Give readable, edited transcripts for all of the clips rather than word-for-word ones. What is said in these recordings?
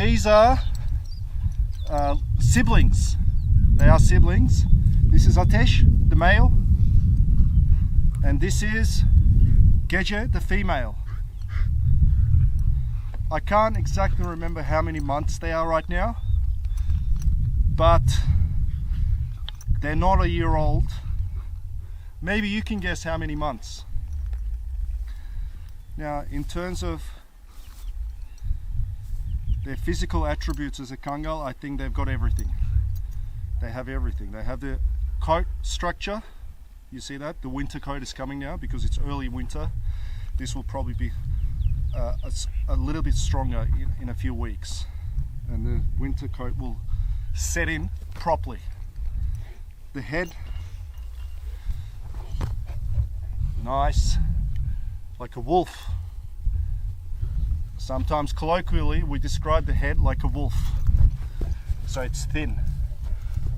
these are siblings. They are siblings. This is Atesh, the male, and this is Gece, the female. I can't exactly remember how many months they are right now, but they're not a year old. Maybe you can guess how many months. Now, in terms of their physical attributes as a Kangal, I think they've got everything. They have everything. They have the coat structure. You see that? The winter coat is coming now because it's early winter. This will probably be a little bit stronger in a few weeks. And the winter coat will set in properly. The head, nice, like a wolf. Sometimes colloquially we describe the head like a wolf. So it's thin.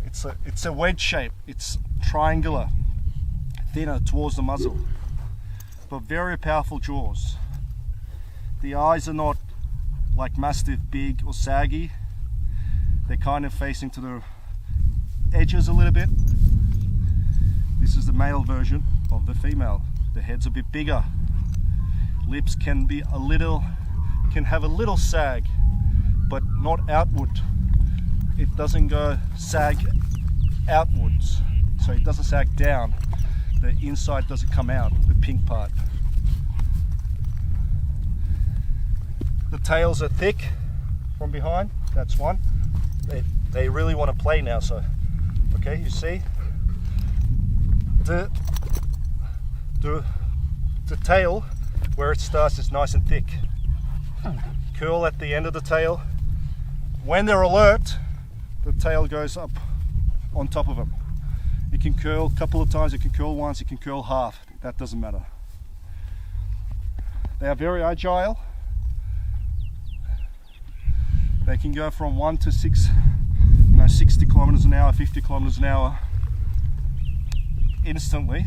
It's a wedge shape. It's triangular, thinner towards the muzzle, but very powerful jaws. The eyes are not like mastiff, big or saggy. They're kind of facing to the edges a little bit. This is the male version of the female. The head's a bit bigger. Lips can have a little sag, but not outward. It doesn't go sag outwards, so it doesn't sag down. The inside doesn't come out, the pink part. The tails are thick from behind. That's one. They really want to play now. So, okay, you see the tail where it starts is nice and thick. Curl at the end of the tail. When they're alert, the tail goes up on top of them. You can curl a couple of times, you can curl once, you can curl half. That doesn't matter. They are very agile. They can go from 1 to 6, 60 kilometers an hour, 50 kilometers an hour instantly.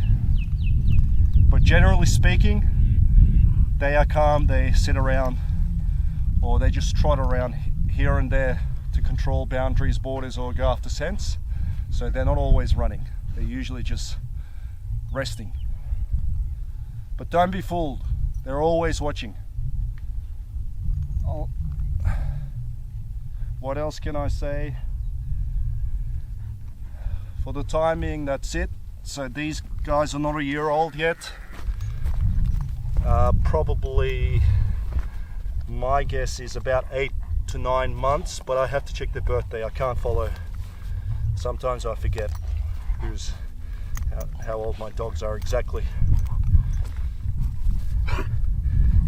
But generally speaking, they are calm. They sit around, or they just trot around here and there to control boundaries, borders, or go after scents. So they're not always running. They're usually just resting. But don't be fooled. They're always watching. What else can I say? For the time being, that's it. So these guys are not a year old yet. Probably, my guess is about 8 to 9 months, but I have to check their birthday. I can't follow. Sometimes I forget how old my dogs are exactly.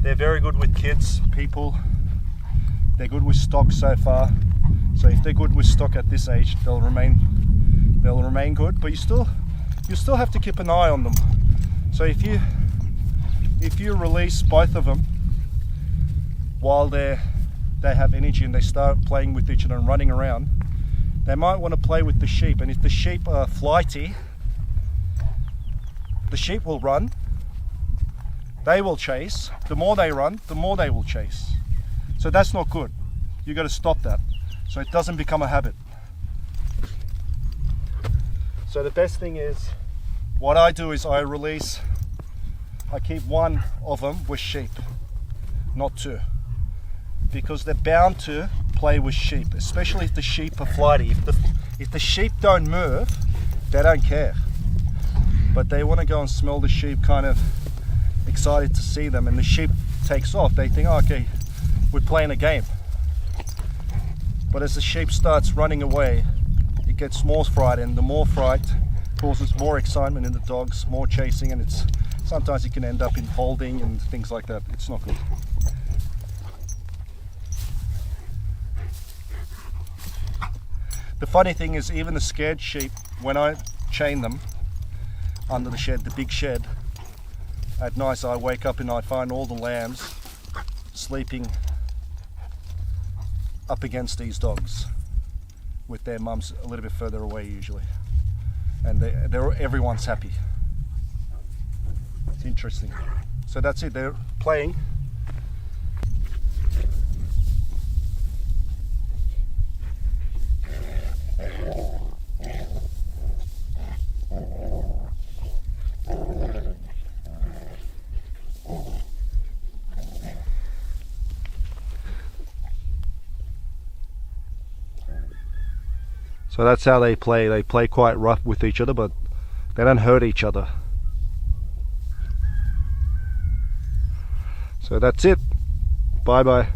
They're very good with kids, people. They're good with stock so far. So if they're good with stock at this age, they'll remain good. But you still have to keep an eye on them. So if you release both of them while they have energy and they start playing with each other and running around, they might want to play with the sheep. And if the sheep are flighty, the sheep will run. They will chase. The more they run, the more they will chase. So that's not good. You got to stop that so it doesn't become a habit. So the best thing is, what I do is I keep one of them with sheep, not two, because they're bound to play with sheep, especially if the sheep are flighty. If the sheep don't move, they don't care, but they want to go and smell the sheep, kind of excited to see them, and the sheep takes off. They think, oh, okay, we're playing a game. But as the sheep starts running away, it gets more fright, and the more fright causes more excitement in the dogs, more chasing, and sometimes it can end up in holding and things like that. It's not good. The funny thing is, even the scared sheep, when I chain them under the shed, the big shed, at night I wake up and I find all the lambs sleeping up against these dogs with their mums a little bit further away usually, and everyone's happy. It's interesting. So that's it, they're playing. So that's how they play. They play quite rough with each other, but they don't hurt each other. So that's it. Bye bye.